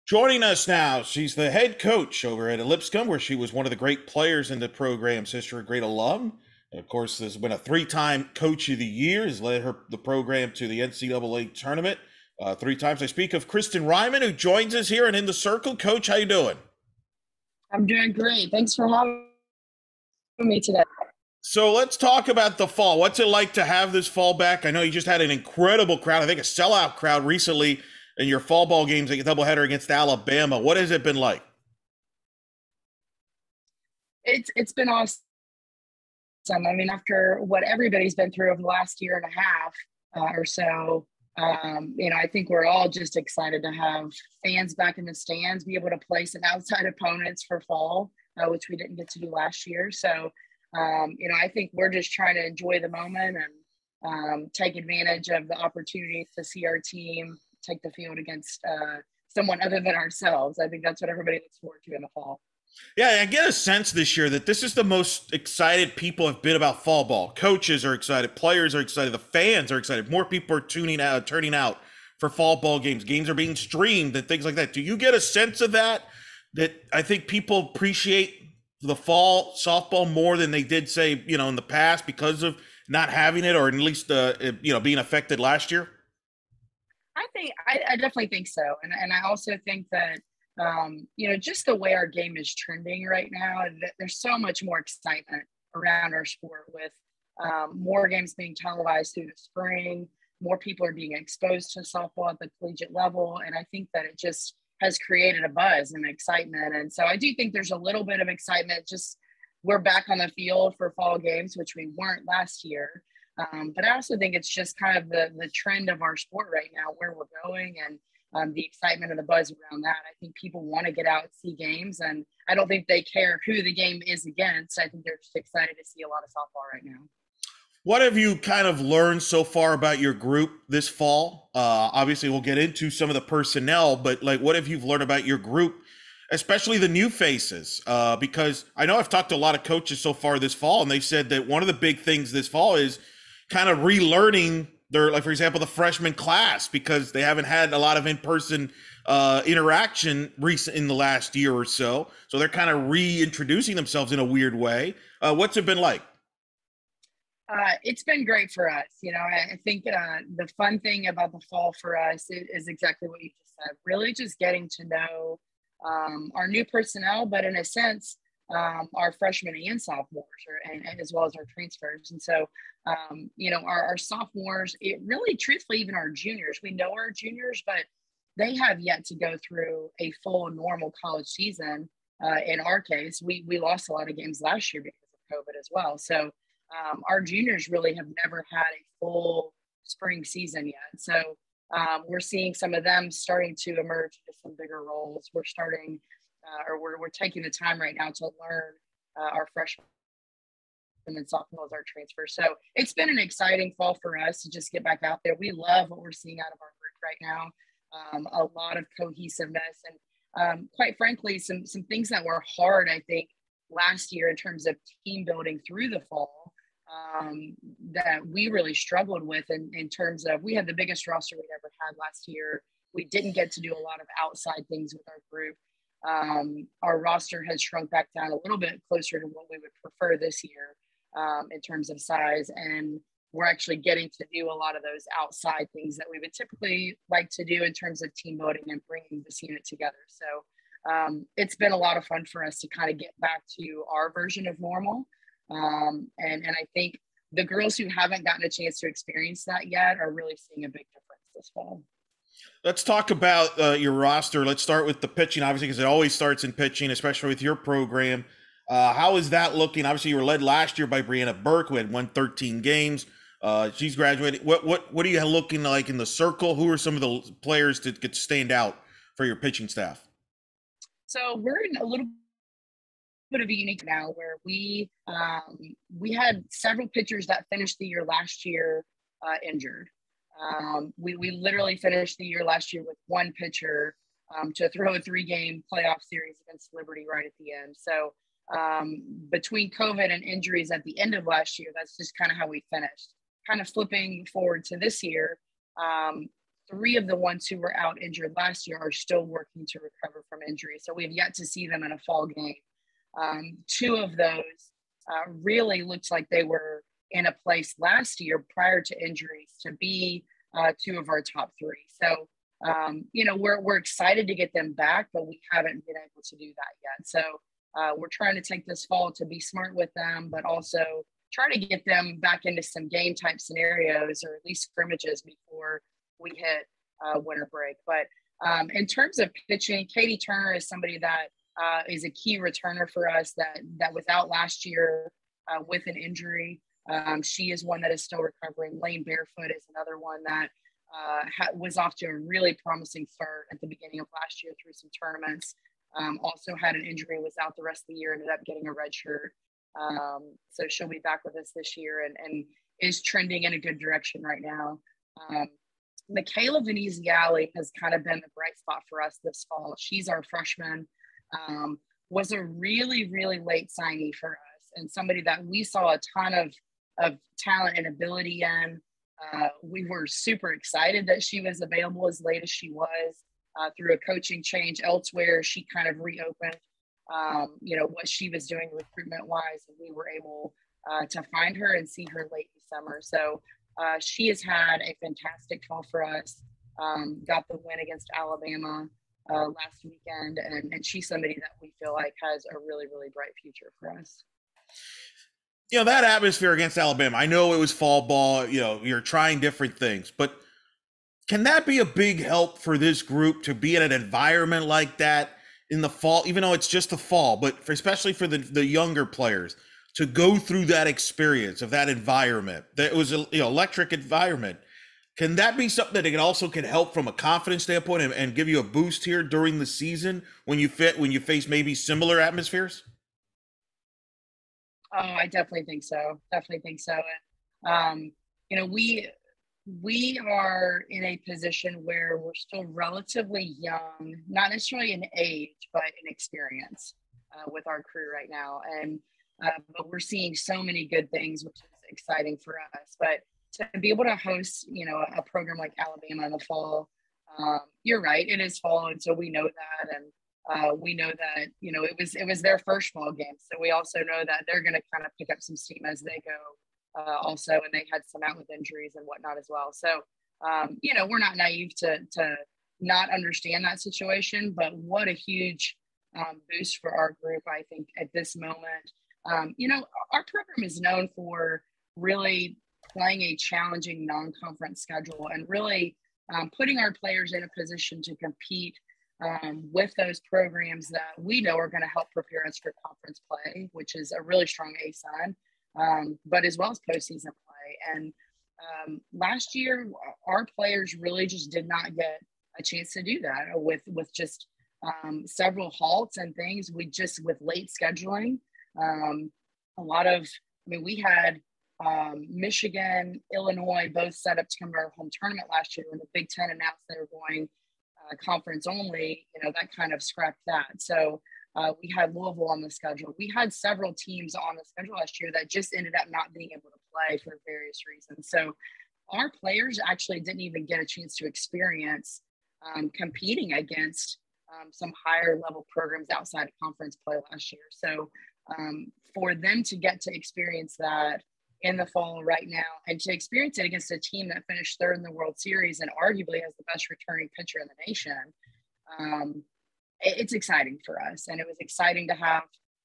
Joining us now, she's the head coach over at Lipscomb, where she was one of the great players in the program's history, a great alum. And of course, has been a three-time Coach of the Year, has led the program to the NCAA tournament three times. I speak of Kristin Ryman, who joins us here and in the circle. Coach, how you doing? I'm doing great. Thanks for having me today. So let's talk about the fall. What's it like to have this fall back? I know you just had an incredible crowd, I think a sellout crowd recently in your fall ball games, like a doubleheader against Alabama. What has it been like? It's been awesome. I mean, after what everybody's been through over the last year and a half or so, I think we're all just excited to have fans back in the stands, be able to play some outside opponents for fall, which we didn't get to do last year. So, I think we're just trying to enjoy the moment and take advantage of the opportunities to see our team take the field against someone other than ourselves. I think that's what everybody looks forward to in the fall. Yeah, I get a sense this year that this is the most excited people have been about fall ball. Coaches are excited, players are excited, the fans are excited. More people are turning out for fall ball games. Games are being streamed and things like that. Do you get a sense of that? That I think people appreciate the fall softball more than they did, say, in the past because of not having it, or at least being affected last year? I definitely think so. And I also think that, just the way our game is trending right now, there's so much more excitement around our sport with more games being televised through the spring. More people are being exposed to softball at the collegiate level. And I think that it just has created a buzz and excitement. And so I do think there's a little bit of excitement. Just we're back on the field for fall games, which we weren't last year. But I also think it's just kind of the trend of our sport right now, where we're going, and the excitement and the buzz around that. I think people want to get out and see games, and I don't think they care who the game is against. I think they're just excited to see a lot of softball right now. What have you kind of learned so far about your group this fall? Obviously, we'll get into some of the personnel, but what have you learned about your group, especially the new faces? Because I know I've talked to a lot of coaches so far this fall, and they've said that one of the big things this fall is kind of relearning their, for example, the freshman class, because they haven't had a lot of in-person interaction in the last year or so. So they're kind of reintroducing themselves in a weird way. What's it been like? It's been great for us. I think the fun thing about the fall for us is exactly what you just said, really just getting to know our new personnel, but in a sense, our freshmen and sophomores, and as well as our transfers. And so, our sophomores, it really, truthfully, even our juniors, we know our juniors, but they have yet to go through a full normal college season. In our case, we lost a lot of games last year because of COVID as well. So our juniors really have never had a full spring season yet. So we're seeing some of them starting to emerge into some bigger roles. We're starting we're taking the time right now to learn our freshmen and sophomores, our transfers. So it's been an exciting fall for us to just get back out there. We love what we're seeing out of our group right now. A lot of cohesiveness and quite frankly, some things that were hard, I think, last year in terms of team building through the fall that we really struggled with in terms of, we had the biggest roster we'd ever had last year. We didn't get to do a lot of outside things with our group. Our roster has shrunk back down a little bit closer to what we would prefer this year in terms of size. And we're actually getting to do a lot of those outside things that we would typically like to do in terms of team building and bringing this unit together. So it's been a lot of fun for us to kind of get back to our version of normal. And I think the girls who haven't gotten a chance to experience that yet are really seeing a big difference this fall. Let's talk about your roster. Let's start with the pitching, obviously, because it always starts in pitching, especially with your program. How is that looking? Obviously, you were led last year by Brianna Burke, who had won 13 games. She's graduated. What are you looking like in the circle? Who are some of the players that get stand out for your pitching staff? So we're in a little bit of a unique now where we had several pitchers that finished the year last year injured. We literally finished the year last year with one pitcher to throw a 3-game playoff series against Liberty right at the end. So between COVID and injuries at the end of last year, that's just kind of how we finished. Kind of flipping forward to this year, 3 of the ones who were out injured last year are still working to recover from injury. So we have yet to see them in a fall game. 2 of those really looked like they were in a place last year prior to injuries to be 2 of our top 3. So, we're excited to get them back, but we haven't been able to do that yet. So we're trying to take this fall to be smart with them, but also try to get them back into some game type scenarios or at least scrimmages before we hit winter break. But in terms of pitching, Katie Turner is somebody that is a key returner for us that was out last year with an injury. She is one that is still recovering. Lane Barefoot is another one that was off to a really promising start at the beginning of last year through some tournaments. Also had an injury, was out the rest of the year, ended up getting a red shirt. So she'll be back with us this year and is trending in a good direction right now. Michaela Veneziale has kind of been the bright spot for us this fall. She's our freshman, was a really, really late signee for us and somebody that we saw a ton of talent and ability in. We were super excited that she was available as late as she was. Through a coaching change elsewhere, she kind of reopened, what she was doing recruitment wise, and we were able to find her and see her late in summer. So she has had a fantastic fall for us. Got the win against Alabama last weekend, and she's somebody that we feel like has a really, really bright future for us. That atmosphere against Alabama, I know it was fall ball, you're trying different things, but can that be a big help for this group to be in an environment like that in the fall, even though it's just the fall, but especially for the younger players to go through that experience of that environment, that was an electric environment? Can that be something that can help from a confidence standpoint and give you a boost here during the season when you face maybe similar atmospheres? Oh, I definitely think so. We are in a position where we're still relatively young, not necessarily in age, but in experience with our crew right now. And but we're seeing so many good things, which is exciting for us. But to be able to host, a program like Alabama in the fall, you're right, it is fall, and so we know that, and we know that it was their first fall game, so we also know that they're going to kind of pick up some steam as they go. Also, and they had some out with injuries and whatnot as well. So, we're not naive to not understand that situation, but what a huge boost for our group, I think, at this moment. Our program is known for really playing a challenging non-conference schedule and really putting our players in a position to compete with those programs that we know are going to help prepare us for conference play, which is a really strong ASUN. But as well as postseason play. And last year, our players really just did not get a chance to do that with just several halts and things. With late scheduling, we had Michigan, Illinois, both set up to come to our home tournament last year when the Big Ten announced they were going conference only. That kind of scrapped that. So we had Louisville on the schedule. We had several teams on the schedule last year that just ended up not being able to play for various reasons. So our players actually didn't even get a chance to experience competing against some higher level programs outside of conference play last year. So for them to get to experience that in the fall right now and to experience it against a team that finished third in the World Series and arguably has the best returning pitcher in the nation, it's exciting for us. And it was exciting to have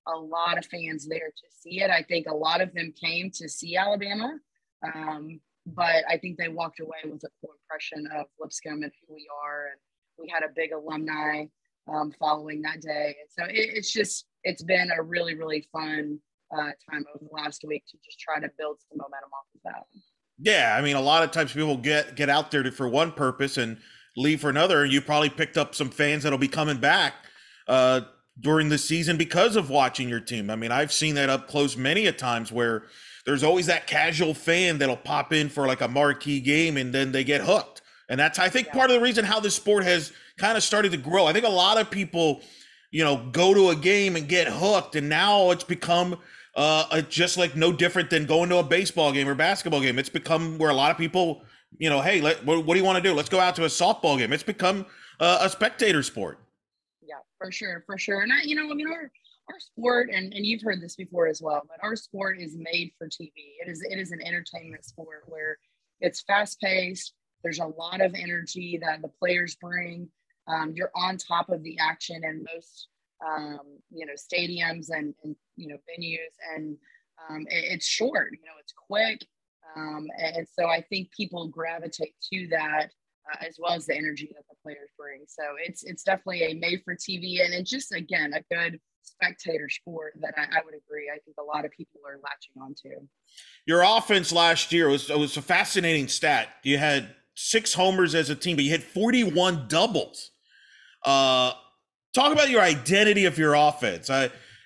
a lot of fans there to see it. I think a lot of them came to see Alabama, but I think they walked away with a cool impression of Lipscomb and who we are. And we had a big alumni following that day. And so it's been a really, really fun time over the last week to just try to build some momentum off of that. Yeah, a lot of times people get out there for one purpose and leave for another. You probably picked up some fans that'll be coming back during the season because of watching your team. I've seen that up close many a times where there's always that casual fan that'll pop in for like a marquee game and then they get hooked. And that's, I think, part of the reason how this sport has kind of started to grow. I think a lot of people, go to a game and get hooked, and now it's become just like no different than going to a baseball game or basketball game. It's become where a lot of people You know, hey, what do you want to do? Let's go out to a softball game. It's become a spectator sport. Yeah, for sure, for sure. And I mean, our sport, and you've heard this before as well, but our sport is made for TV. It is an entertainment sport where it's fast paced. There's a lot of energy that the players bring. You're on top of the action in most, stadiums and venues, and it's short. It's quick, and so I think people gravitate to that as well as the energy that the players bring. So it's definitely a made for TV, and it's just again a good spectator sport that I would agree. I think a lot of people are latching onto. Your offense last year was a fascinating stat. You had 6 homers as a team, but you had 41 doubles. Talk about your identity of your offense.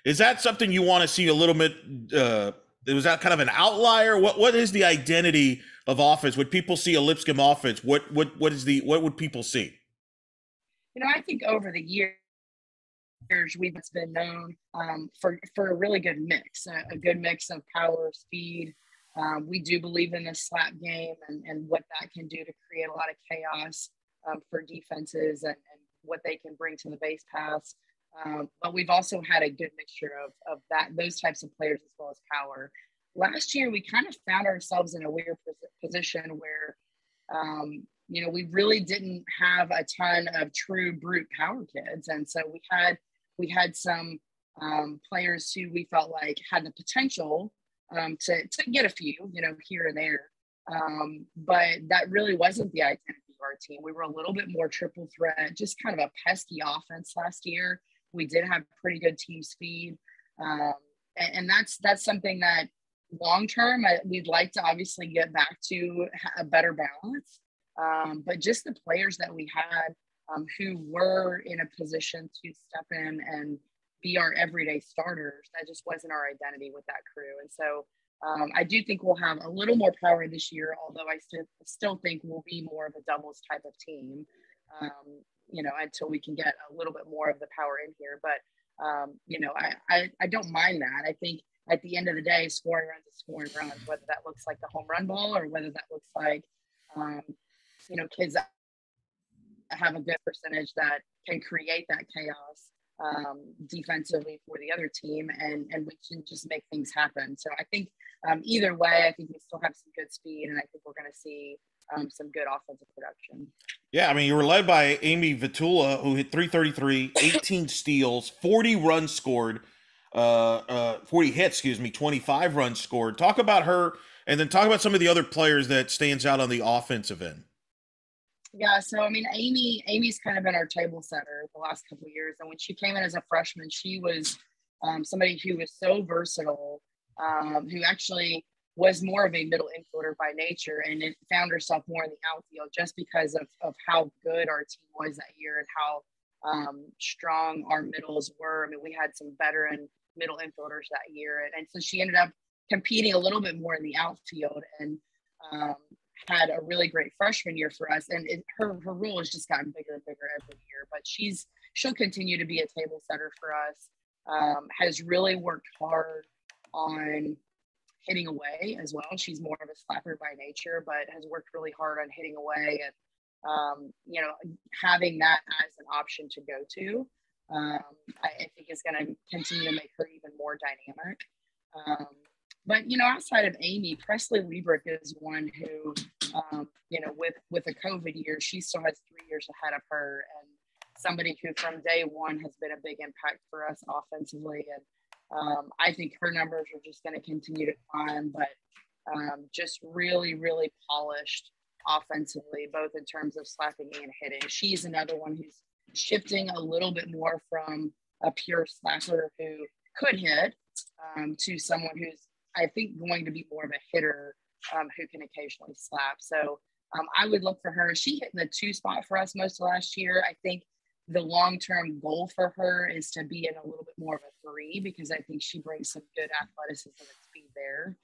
Is that something you want to see a little bit? Was that kind of an outlier? What is the identity of offense? Would people see a Lipscomb offense? What would people see? I think over the years we've been known for a really good mix, a good mix of power, speed. We do believe in the slap game and what that can do to create a lot of chaos for defenses and what they can bring to the base pass. But we've also had a good mixture of those types of players as well as power. Last year, we kind of found ourselves in a weird position where, we really didn't have a ton of true brute power kids. And so we had some players who we felt like had the potential to get a few, here and there. But that really wasn't the identity of our team. We were a little bit more triple threat, just kind of a pesky offense last year. We did have pretty good team speed. And that's something that long term, we'd like to obviously get back to a better balance. But just the players that we had who were in a position to step in and be our everyday starters, that just wasn't our identity with that crew. And so I do think we'll have a little more power this year, although I still think we'll be more of a doubles type of team, until we can get a little bit more of the power in here. But, I don't mind that. I think at the end of the day, scoring runs is scoring runs, whether that looks like the home run ball or whether that looks like, kids that have a good percentage that can create that chaos defensively for the other team, and we can just make things happen. So I think either way, I think we still have some good speed, and I think we're going to see some good offensive production. Yeah, I mean, you were led by Amy Vitula, who hit 333, 18 steals, 40 runs scored, 40 hits, 25 runs scored. Talk about her, and then talk about some of the other players that stands out on the offensive end. Yeah, so I mean, Amy's kind of been our table setter the last couple of years, and when she came in as a freshman, she was somebody who was so versatile, who actually was more of a middle infielder by nature, and it found herself more in the outfield just because of how good our team was that year and how strong our middles were. I mean, we had some veteran middle infielders that year, and so she ended up competing a little bit more in the outfield, and had a really great freshman year for us. And her role has just gotten bigger and bigger every year, but she'll continue to be a table setter for us. Has really worked hard on hitting away as well. She's more of a slapper by nature, but has worked really hard on hitting away and, having that as an option to go to, I think is going to continue to make her even more dynamic. But, outside of Amy, Presley Liebrick is one who, with a COVID year, she still has 3 years ahead of her, and somebody who from day one has been a big impact for us offensively. And I think her numbers are just going to continue to climb, but just really, really polished offensively, both in terms of slapping and hitting. She's another one who's shifting a little bit more from a pure slapper who could hit to someone who's, I think, going to be more of a hitter who can occasionally slap. So I would look for her. She hit in the 2 spot for us most of last year. I think the long-term goal for her is to be in a little bit more of a 3, because I think she brings some good athleticism and speed there.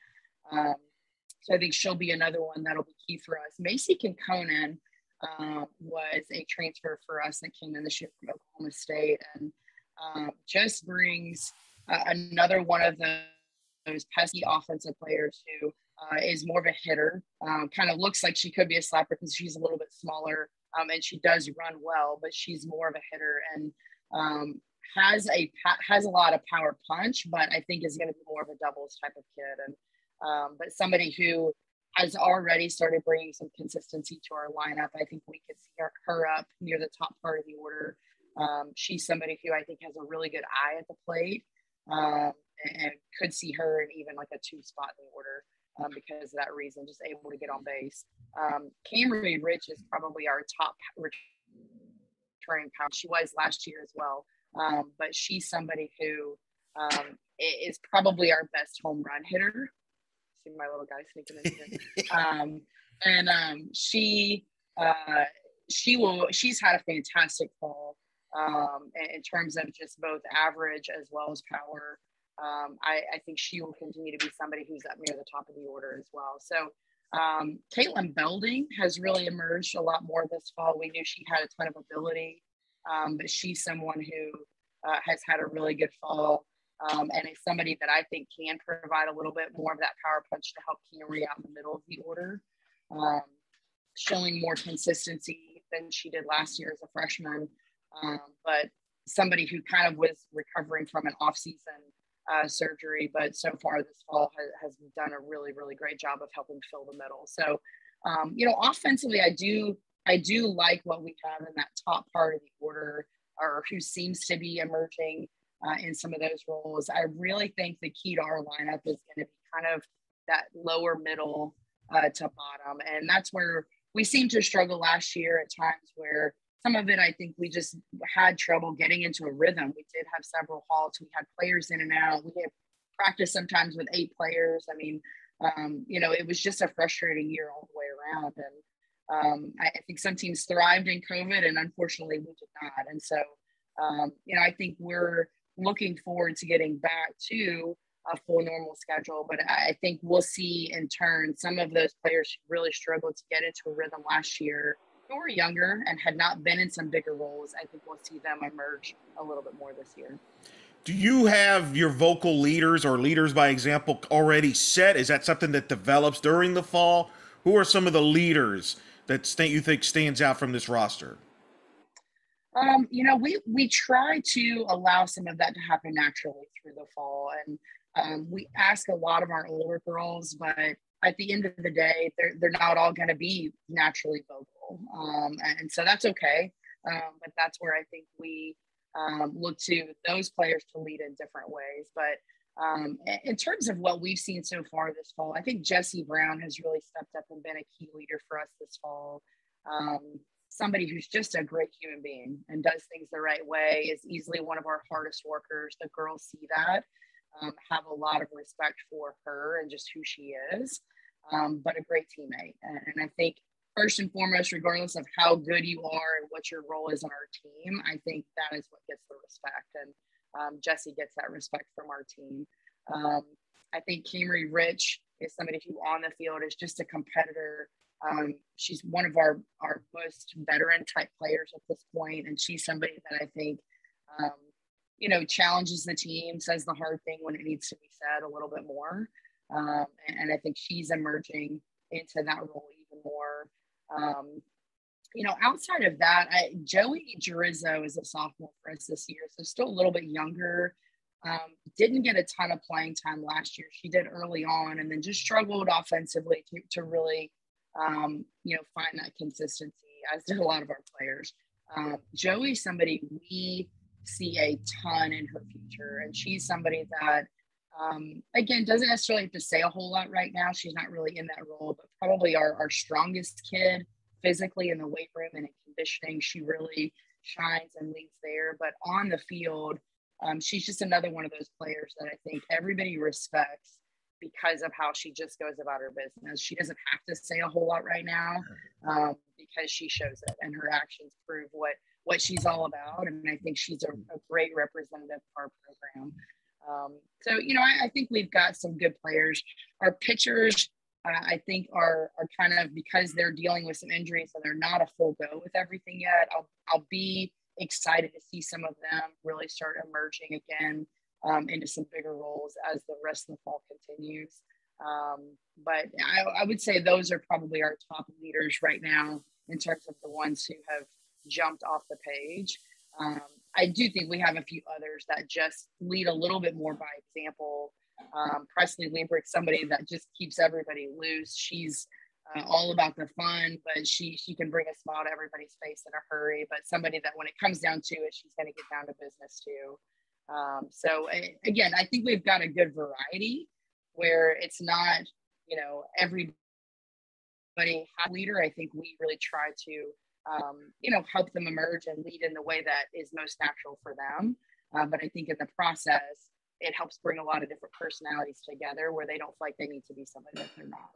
So I think she'll be another one that'll be key for us. Macy Kinconan was a transfer for us that came in this year from Oklahoma State, and just brings another one of those pesky offensive players who is more of a hitter. Kind of looks like she could be a slapper because she's a little bit smaller, and she does run well, but she's more of a hitter and has a lot of power punch, but I think is going to be more of a doubles type of kid. And but somebody who has already started bringing some consistency to our lineup. I think we could see her up near the top part of the order. She's somebody who I think has a really good eye at the plate, and could see her in even like a 2 spot in the order. Because of that reason, just able to get on base. Camry Rich is probably our top returning power. She was last year as well, but she's somebody who is probably our best home run hitter. See my little guy sneaking in here. She's had a fantastic fall in terms of just both average as well as power. I think she will continue to be somebody who's up near the top of the order as well. So Caitlin Belding has really emerged a lot more this fall. We knew she had a ton of ability, but she's someone who has had a really good fall, and is somebody that I think can provide a little bit more of that power punch to help Camry out in the middle of the order, showing more consistency than she did last year as a freshman, but somebody who kind of was recovering from an off-season surgery, but so far this fall has done a really, really great job of helping fill the middle. So, offensively, I do like what we have in that top part of the order, or who seems to be emerging in some of those roles. I really think the key to our lineup is going to be kind of that lower middle to bottom, and that's where we seemed to struggle last year at times, where some of it, I think we just had trouble getting into a rhythm. We did have several halts. We had players in and out. We had practice sometimes with 8 players. I mean, it was just a frustrating year all the way around. And I think some teams thrived in COVID, and unfortunately we did not. And so, I think we're looking forward to getting back to a full normal schedule. But I think we'll see in turn some of those players who really struggled to get into a rhythm last year, who were younger and had not been in some bigger roles. I think we'll see them emerge a little bit more this year. Do you have your vocal leaders or leaders by example already set? Is that something that develops during the fall? Who are some of the leaders that you think stands out from this roster? We try to allow some of that to happen naturally through the fall, and we ask a lot of our older girls, but at the end of the day, they're not all going to be naturally vocal, and so that's okay. But that's where I think we look to those players to lead in different ways. But in terms of what we've seen so far this fall, I think Jessie Brown has really stepped up and been a key leader for us this fall. Somebody who's just a great human being and does things the right way, is easily one of our hardest workers. The girls see that, have a lot of respect for her and just who she is. But a great teammate. And I think first and foremost, regardless of how good you are and what your role is on our team, I think that is what gets the respect. And Jessie gets that respect from our team. I think Camry Rich is somebody who on the field is just a competitor. She's one of our most veteran type players at this point. And she's somebody that I think, challenges the team, says the hard thing when it needs to be said a little bit more. And I think she's emerging into that role even more. Outside of that, Joey Girizzo is a sophomore for us this year, so still a little bit younger. Didn't get a ton of playing time last year. She did early on, and then just struggled offensively to really, find that consistency, as did a lot of our players. Joey's somebody we see a ton in her future, and she's somebody that, again, doesn't necessarily have to say a whole lot right now. She's not really in that role, but probably our strongest kid physically in the weight room and in conditioning. She really shines and leads there. But on the field, she's just another one of those players that I think everybody respects because of how she just goes about her business. She doesn't have to say a whole lot right now, because she shows it, and her actions prove what she's all about. And I think she's a great representative of our program. I think we've got some good players. Our pitchers, I think are kind of, because they're dealing with some injuries, so they're not a full go with everything yet. I'll be excited to see some of them really start emerging again into some bigger roles as the rest of the fall continues. But I would say those are probably our top leaders right now in terms of the ones who have jumped off the page. I do think we have a few others that just lead a little bit more by example. Presley Liebrick, somebody that just keeps everybody loose. She's all about the fun, but she can bring a smile to everybody's face in a hurry. But somebody that when it comes down to it, she's going to get down to business too. So again, I think we've got a good variety where it's not, everybody has a leader. I think we really try to, help them emerge and lead in the way that is most natural for them. But I think in the process, it helps bring a lot of different personalities together where they don't feel like they need to be somebody that they're not.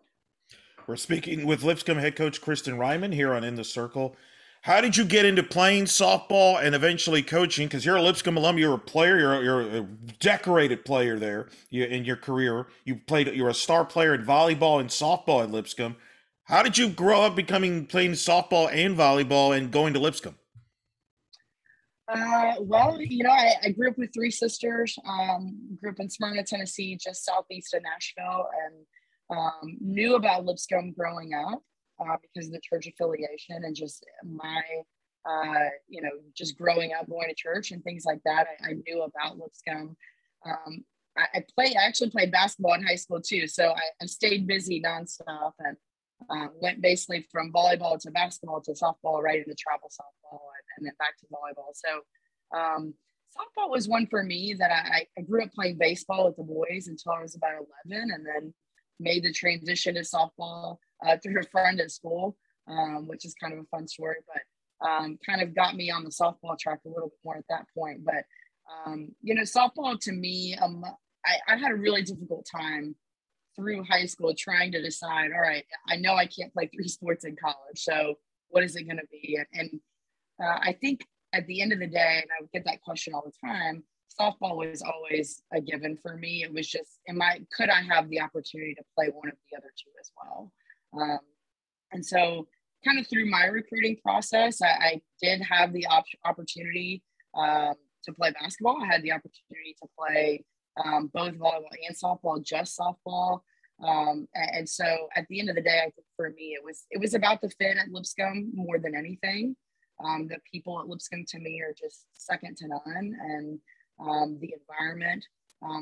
We're speaking with Lipscomb head coach Kristin Ryman here on In the Circle. How did you get into playing softball and eventually coaching? Because you're a Lipscomb alum, you're a player, you're a decorated player there in your career. You're a star player in volleyball and softball at Lipscomb. How did you grow up playing softball and volleyball and going to Lipscomb? Well, I grew up with three sisters, grew up in Smyrna, Tennessee, just southeast of Nashville, and knew about Lipscomb growing up because of the church affiliation and just my, just growing up, going to church and things like that. I knew about Lipscomb. I actually played basketball in high school too. So I stayed busy nonstop and went basically from volleyball to basketball to softball, right into travel softball and then back to volleyball. So softball was one for me that I grew up playing baseball with the boys until I was about 11 and then made the transition to softball through a friend at school, which is kind of a fun story, but kind of got me on the softball track a little bit more at that point. But, softball to me, I had a really difficult time through high school trying to decide, all right, I know I can't play three sports in college, so what is it going to be? And I think at the end of the day, and I would get that question all the time, softball was always a given for me. It was just, could I have the opportunity to play one of the other two as well? And so kind of through my recruiting process, I did have the opportunity to play basketball. I had the opportunity to play both volleyball and softball, just softball. And so at the end of the day, I think for me, it was about the fit at Lipscomb more than anything. The people at Lipscomb to me are just second to none. And the environment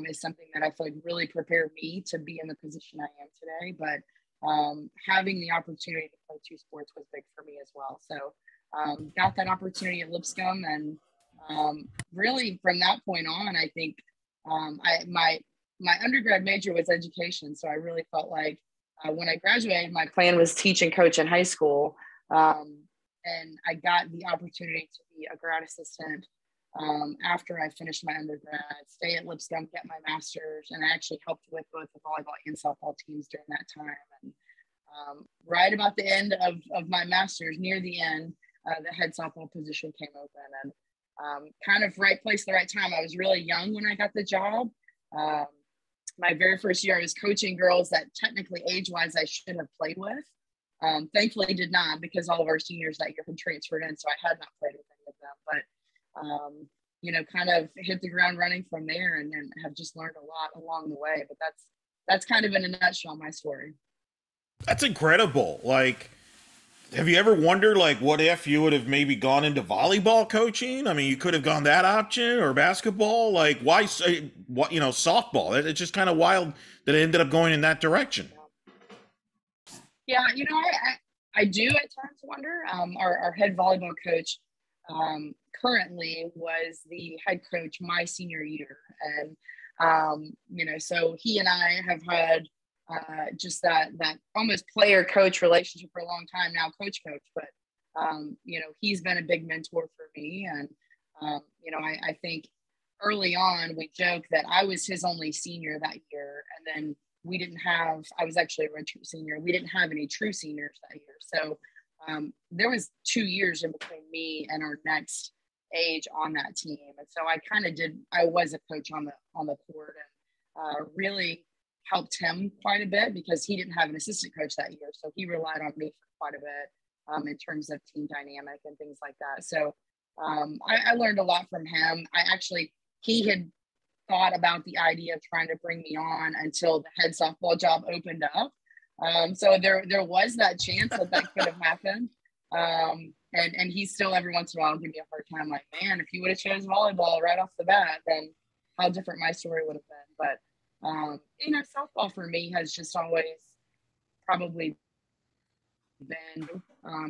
is something that I feel like really prepared me to be in the position I am today. But having the opportunity to play two sports was big for me as well. So got that opportunity at Lipscomb. And really from that point on, I think my undergrad major was education. So I really felt like when I graduated, my plan was teach and coach in high school. And I got the opportunity to be a grad assistant after I finished my undergrad, stay at Lipscomb, get my master's, and I actually helped with both the volleyball and softball teams during that time. And right about the end of my master's, near the end, the head softball position came open, and kind of right place, the right time. I was really young when I got the job. My very first year, I was coaching girls that technically age-wise I should have played with. Thankfully did not, because all of our seniors that year had transferred in, so I had not played with any of them. But kind of hit the ground running from there, and have just learned a lot along the way. But that's kind of in a nutshell my story. That's incredible. Like, have you ever wondered, like, what if you would have maybe gone into volleyball coaching? I mean, you could have gone that option, or basketball. Like, why, softball? It's just kind of wild that it ended up going in that direction. Yeah, I do at times wonder. Our head volleyball coach currently was the head coach my senior year. And, so he and I have had just that almost player coach relationship for a long time now, coach, but, he's been a big mentor for me. And, I think early on we joked that I was his only senior that year. And then I was actually a redshirt senior. We didn't have any true seniors that year. So there was 2 years in between me and our next age on that team. And so I was a coach on the court, and really helped him quite a bit because he didn't have an assistant coach that year. So he relied on me for quite a bit in terms of team dynamic and things like that. So I learned a lot from him. He had thought about the idea of trying to bring me on until the head softball job opened up. So there was that chance that could have happened. And he still every once in a while give me a hard time, like, man, if you would have chose volleyball right off the bat, then how different my story would have been. But softball for me has just always probably been,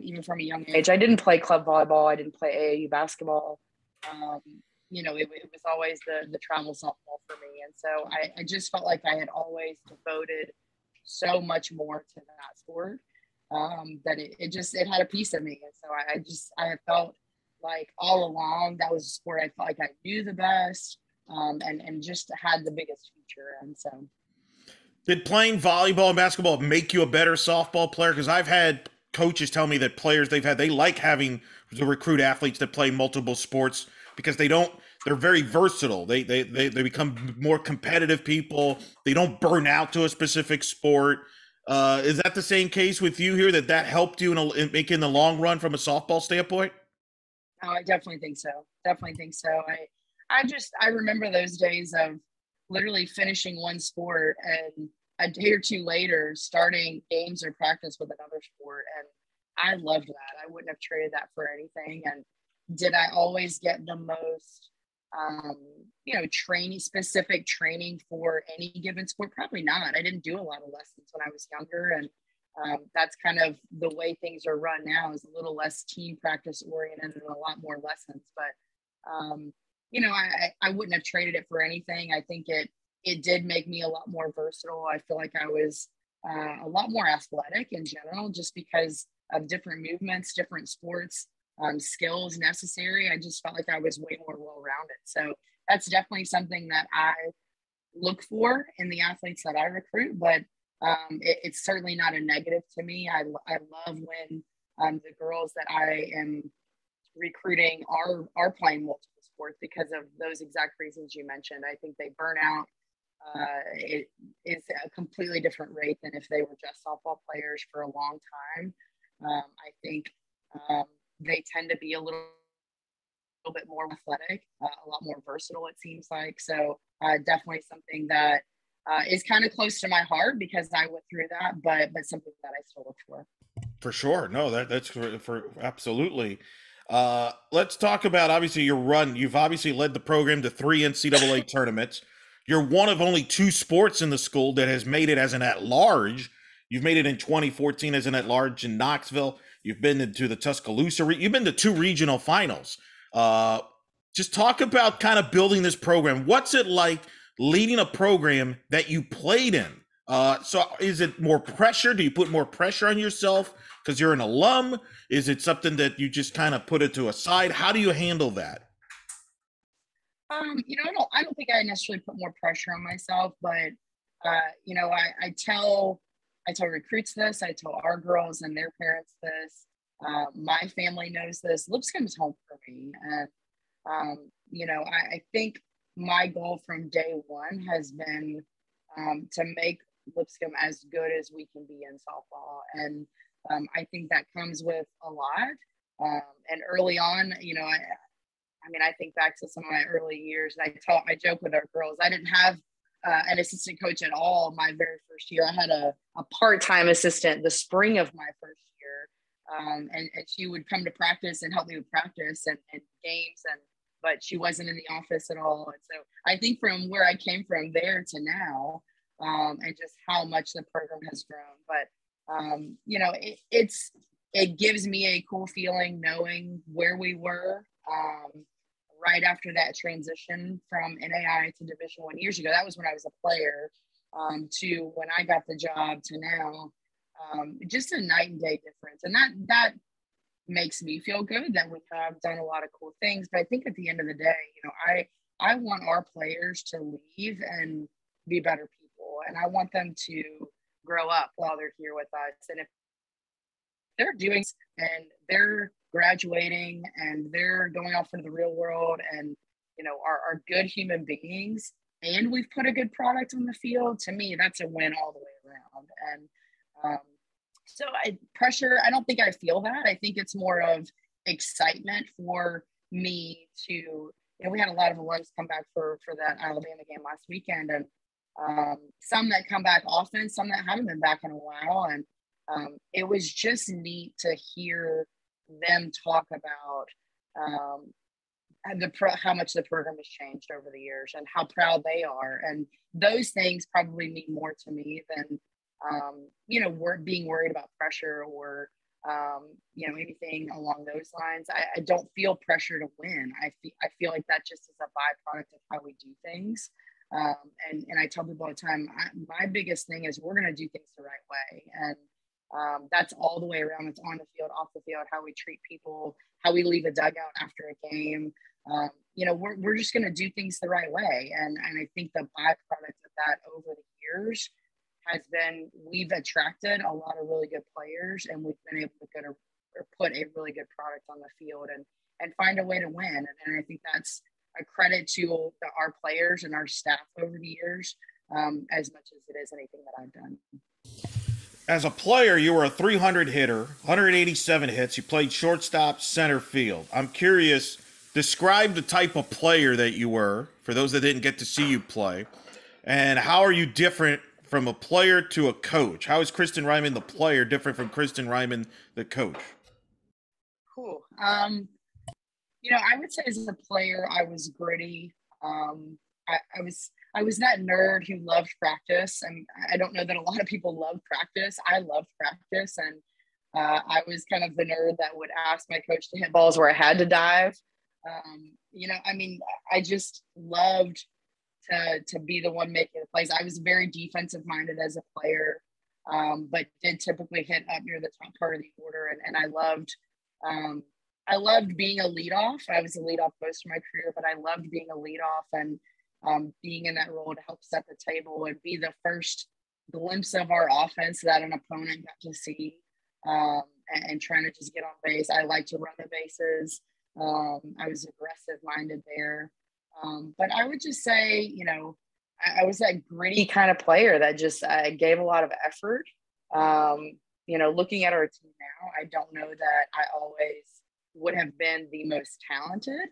even from a young age. I didn't play club volleyball. I didn't play AAU basketball. It was always the travel softball for me. And so I just felt like I had always devoted so much more to that sport, that it had a piece of me. And so I have felt like all along that was a sport I felt like I knew the best, and just had the biggest future. And so, did playing volleyball and basketball make you a better softball player? Because I've had coaches tell me that players they like having to recruit athletes that play multiple sports because they're very versatile. They become more competitive people. They don't burn out to a specific sport. Is that the same case with you here, that helped you in making the long run from a softball standpoint? oh, I definitely think so. Definitely think so. I remember those days of literally finishing one sport and a day or two later starting games or practice with another sport. And I loved that. I wouldn't have traded that for anything. And did I always get the most, specific training for any given sport? Probably not. I didn't do a lot of lessons when I was younger. And that's kind of the way things are run now, is a little less team practice oriented and a lot more lessons. But, I wouldn't have traded it for anything. I think it did make me a lot more versatile. I feel like I was a lot more athletic in general, just because of different movements, different sports, skills necessary. I just felt like I was way more well-rounded. So that's definitely something that I look for in the athletes that I recruit, but it's certainly not a negative to me. I love when the girls that I am recruiting are playing multiple sports because of those exact reasons you mentioned. I think they burn out. It is a completely different rate than if they were just softball players for a long time. I think they tend to be a little bit more athletic, a lot more versatile, it seems like. So definitely something that is kind of close to my heart because I went through that, but something that I still look for. For sure. No, that's for absolutely. Let's talk about obviously your run. You've obviously led the program to 3 NCAA tournaments. You're one of only 2 sports in the school that has made it as an at-large. You've made it in 2014 as an at-large in Knoxville. You've been into the Tuscaloosa. You've been to 2 regional finals. Just talk about kind of building this program. What's it like leading a program that you played in? So is it more pressure? Do you put more pressure on yourself because you're an alum? Is it something that you just kind of put it to a side? How do you handle that? I don't think I necessarily put more pressure on myself, but I tell recruits this, I tell our girls and their parents this. My family knows this. Lipscomb is home for me, and I think my goal from day one has been to make Lipscomb as good as we can be in softball, and I think that comes with a lot. And early on, I think back to some of my early years, and I joke with our girls. I didn't have an assistant coach at all my very first year. I had a part-time assistant the spring of my first year, and she would come to practice and help me with practice and games, but she wasn't in the office at all. And so I think from where I came from there to now, and just how much the program has grown. But it gives me a cool feeling knowing where we were right after that transition from NAI to Division I years ago. That was when I was a player, to when I got the job to now. Just a night and day difference, and that makes me feel good that we have done a lot of cool things. But I think at the end of the day, I want our players to leave and be better people, and I want them to grow up while they're here with us. And if they're doing and they're graduating and they're going off into the real world and are good human beings, and we've put a good product on the field, to me that's a win all the way around. And so pressure, I don't think I feel that. I think it's more of excitement for me to we had a lot of awards come back for that Alabama game last weekend, and some that come back often, some that haven't been back in a while. And it was just neat to hear them talk about how much the program has changed over the years and how proud they are. And those things probably mean more to me than, we're being worried about pressure or, anything along those lines. I don't feel pressure to win. I feel like that just is a byproduct of how we do things. And I tell people all the time, my biggest thing is we're going to do things the right way. And that's all the way around. It's on the field, off the field, how we treat people, how we leave a dugout after a game. We're just going to do things the right way. And I think the byproduct of that over the years has been we've attracted a lot of really good players, and we've been able to put a really good product on the field and find a way to win. And I think that's a credit to our players and our staff over the years, as much as it is anything that I've done. As a player, you were a 300 hitter, 187 hits. You played shortstop, center field. I'm curious, describe the type of player that you were, for those that didn't get to see you play, and how are you different from a player to a coach? How is Kristin Ryman, the player, different from Kristin Ryman, the coach? Cool. I would say as a player, I was gritty. I was that nerd who loved practice, and I don't know that a lot of people love practice. I loved practice, and I was kind of the nerd that would ask my coach to hit balls where I had to dive. I just loved to be the one making the plays. I was very defensive minded as a player, but did typically hit up near the top part of the order, and I loved being a leadoff. I was a leadoff most of my career, but I loved being a leadoff and being in that role to help set the table and be the first glimpse of our offense that an opponent got to see, and trying to just get on base. I like to run the bases. I was aggressive minded there. But I would just say, I was that gritty kind of player that just gave a lot of effort. Looking at our team now, I don't know that I always would have been the most talented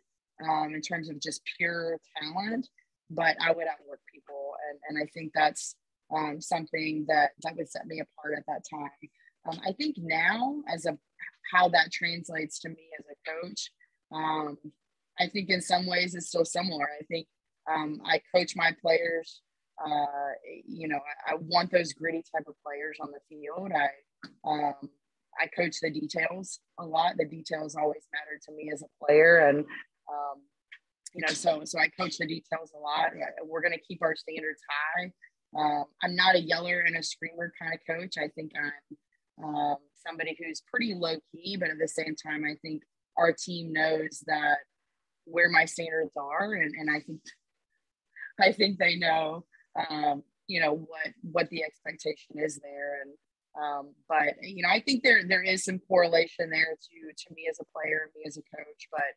in terms of just pure talent, but I would outwork people. And I think that's something that would set me apart at that time. I think now how that translates to me as a coach, I think in some ways it's still similar. I think I coach my players. I want those gritty type of players on the field. I coach the details a lot. The details always matter to me as a player, and so I coach the details a lot. We're going to keep our standards high. I'm not a yeller and a screamer kind of coach. I think I'm somebody who's pretty low key, but at the same time, I think our team knows that where my standards are, and I think they know, what the expectation is there. And but I think there is some correlation there to me as a player, me as a coach, but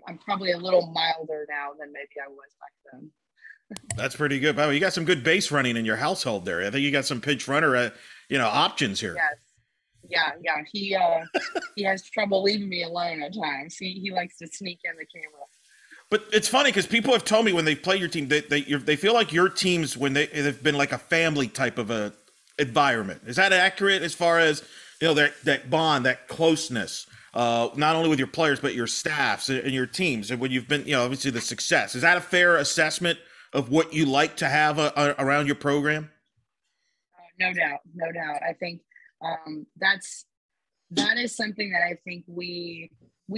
I'm probably a little milder now than maybe I was back then. That's pretty good. Wow, you got some good base running in your household there. I think you got some pinch runner, options here. Yes. Yeah. He has trouble leaving me alone at times. He likes to sneak in the camera. But it's funny because people have told me when they play your team, they feel like your teams, when they've been like a family type of a environment. Is that accurate as far as that bond, that closeness, not only with your players but your staffs and your teams, and when you've been obviously the success? Is that a fair assessment of what you like to have around your program? No doubt. I think that is something that I think we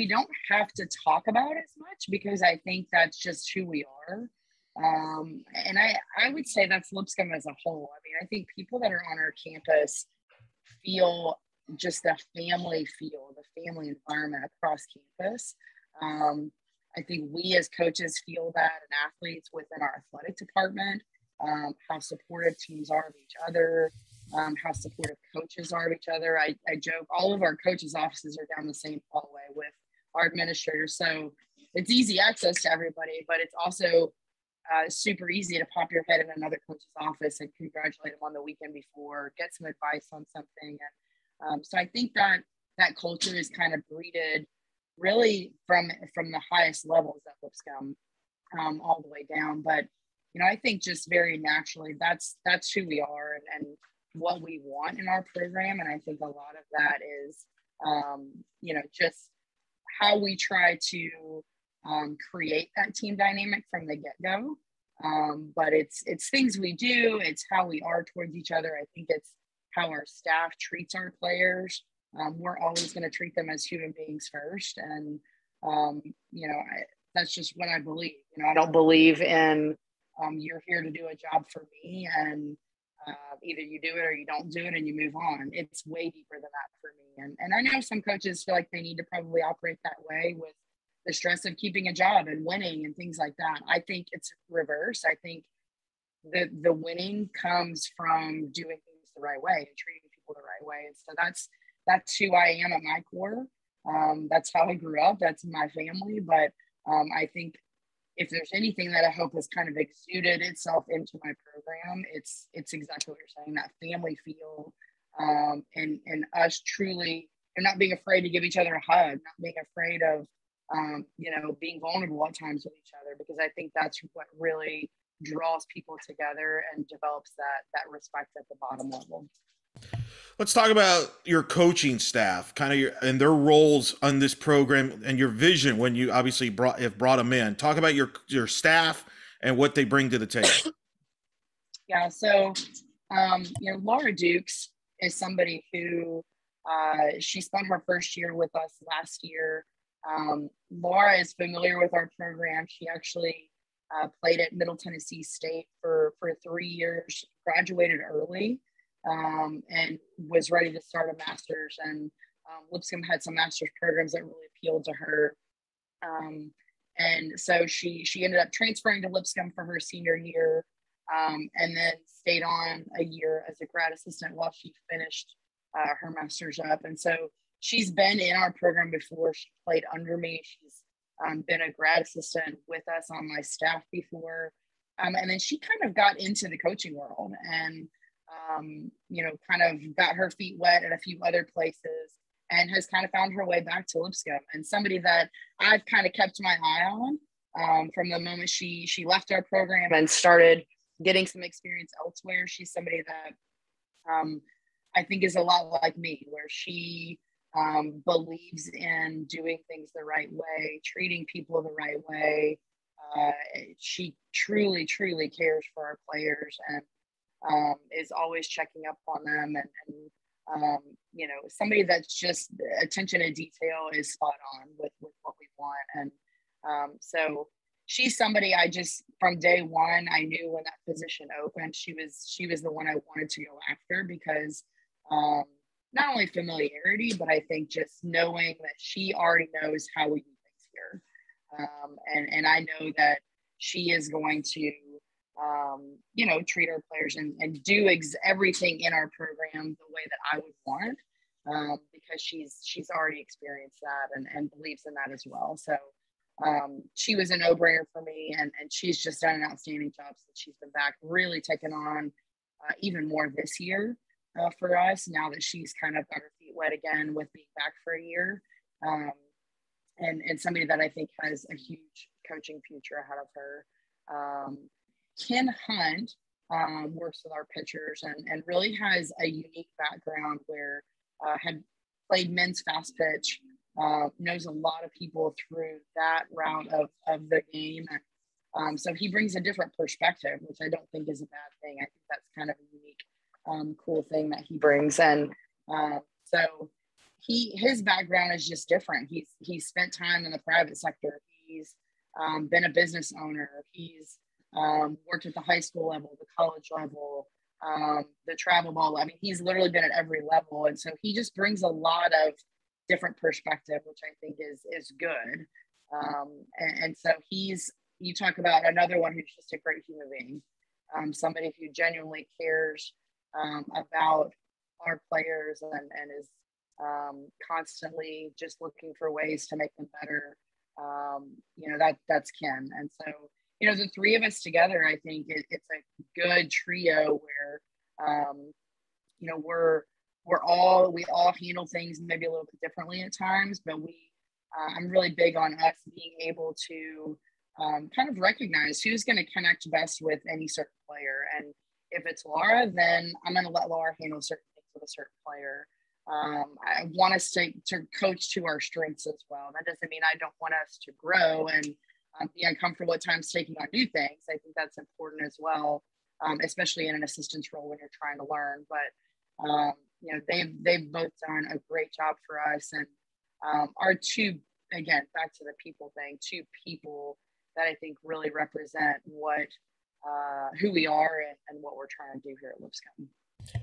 don't have to talk about as much, because I think that's just who we are. And I would say that's Lipscomb as a whole. I mean, I think people that are on our campus feel just the family environment across campus. I think we as coaches feel that, and athletes within our athletic department, how supportive teams are of each other, how supportive coaches are of each other. I joke, all of our coaches' offices are down the same hallway with our administrators. So it's easy access to everybody, but it's also super easy to pop your head in another coach's office and congratulate them on the weekend before, get some advice on something. And so I think that culture is kind of breeded really from the highest levels at Lipscomb, all the way down. But, I think just very naturally, that's who we are and what we want in our program. And I think a lot of that is, just how we try to create that team dynamic from the get-go. But it's things we do, it's how we are towards each other. I think it's how our staff treats our players. We're always going to treat them as human beings first. And, that's just what I believe. I don't believe in you're here to do a job for me and either you do it or you don't do it and you move on. It's way deeper than that for me. And I know some coaches feel like they need to probably operate that way with the stress of keeping a job and winning and things like that. I think it's reverse. I think the winning comes from doing things the right way and treating people the right way. And so that's who I am at my core. That's how I grew up. That's my family. But I think if there's anything that I hope has kind of exuded itself into my program, it's exactly what you're saying, that family feel, and us truly, and not being afraid to give each other a hug, not being afraid of, being vulnerable at times with each other, because I think that's what really draws people together and develops that respect at the bottom level. Let's talk about your coaching staff, kind of and their roles on this program and your vision when you obviously have brought them in. Talk about your staff and what they bring to the table. Yeah, so Laura Dukes is somebody who she spent her first year with us last year. Laura is familiar with our program. She actually played at Middle Tennessee State for 3 years, graduated early. And was ready to start a master's, and Lipscomb had some master's programs that really appealed to her. And so she ended up transferring to Lipscomb for her senior year, and then stayed on a year as a grad assistant while she finished her master's up. And so she's been in our program before. She played under me. She's been a grad assistant with us on my staff before. And then she kind of got into the coaching world and kind of got her feet wet at a few other places and has kind of found her way back to Lipscomb, and somebody that I've kind of kept my eye on from the moment she left our program and started getting some experience elsewhere. She's somebody that I think is a lot like me, where she believes in doing things the right way, treating people the right way. She truly, truly cares for our players and is always checking up on them, and somebody that's just attention to detail is spot on with what we want. And so she's somebody I just, from day one, I knew when that position opened, she was the one I wanted to go after, because not only familiarity, but I think just knowing that she already knows how we do things here. And I know that she is going to treat our players and do everything in our program the way that I would want, because she's already experienced that and believes in that as well. So she was a no-brainer for me, and she's just done an outstanding job since she's been back, really taken on even more this year for us, now that she's kind of got her feet wet again with being back for a year, and somebody that I think has a huge coaching future ahead of her. Ken Hunt works with our pitchers and really has a unique background where had played men's fast pitch, knows a lot of people through that route of the game. So he brings a different perspective, which I don't think is a bad thing. I think that's kind of a unique, cool thing that he brings. And so his background is just different. He's spent time in the private sector. He's been a business owner. He's worked at the high school level, the college level, the travel ball. I mean, he's literally been at every level. And so he just brings a lot of different perspective, which I think is good. And so you talk about another one who's just a great human being, somebody who genuinely cares about our players and is constantly just looking for ways to make them better. That's Ken. And so, the three of us together, I think it's a good trio where, we all handle things maybe a little bit differently at times, but I'm really big on us being able to kind of recognize who's going to connect best with any certain player. And if it's Laura, then I'm going to let Laura handle certain things with a certain player. I want us to coach to our strengths as well. That doesn't mean I don't want us to grow and be uncomfortable at times taking on new things. I think that's important as well, especially in an assistant's role when you're trying to learn. But you know, they've both done a great job for us, and our two, again, back to the people thing, two people that I think really represent what who we are and what we're trying to do here at Lipscomb.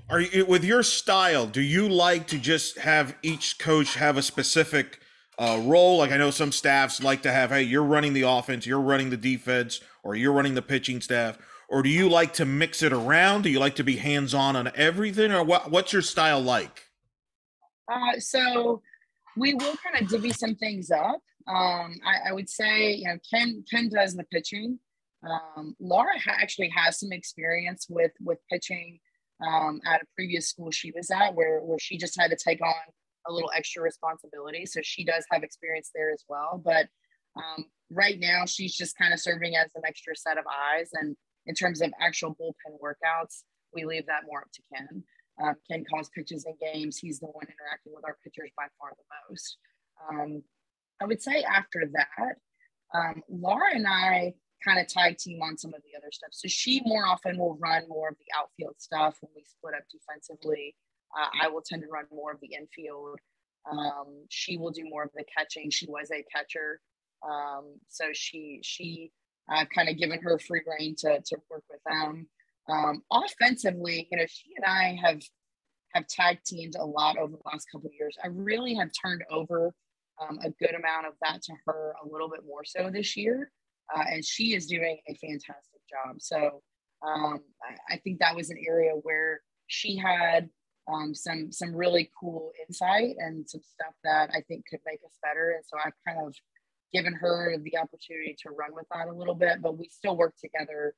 Are you, with your style, do you like to just have each coach have a specific role? Like I know some staffs like to have, hey, you're running the offense, you're running the defense, or you're running the pitching staff. Or do you like to mix it around? Do you like to be hands-on on everything? Or what's your style like? So we will kind of divvy some things up. I would say, you know, Ken does the pitching. Laura actually has some experience with pitching at a previous school she was at where she just had to take on a little extra responsibility. So she does have experience there as well. But right now she's just kind of serving as an extra set of eyes. And in terms of actual bullpen workouts, we leave that more up to Ken. Ken calls pitches in games. He's the one interacting with our pitchers by far the most. I would say after that, Laura and I kind of tag team on some of the other stuff. So she more often will run more of the outfield stuff when we split up defensively. I will tend to run more of the infield. She will do more of the catching. She was a catcher. So I've kind of given her free rein to work with them. Offensively, you know, she and I have tag teamed a lot over the last couple of years. I really have turned over a good amount of that to her a little bit more so this year. And she is doing a fantastic job. So I think that was an area where she had some really cool insight and some stuff that I think could make us better. And so I've kind of given her the opportunity to run with that a little bit, but we still work together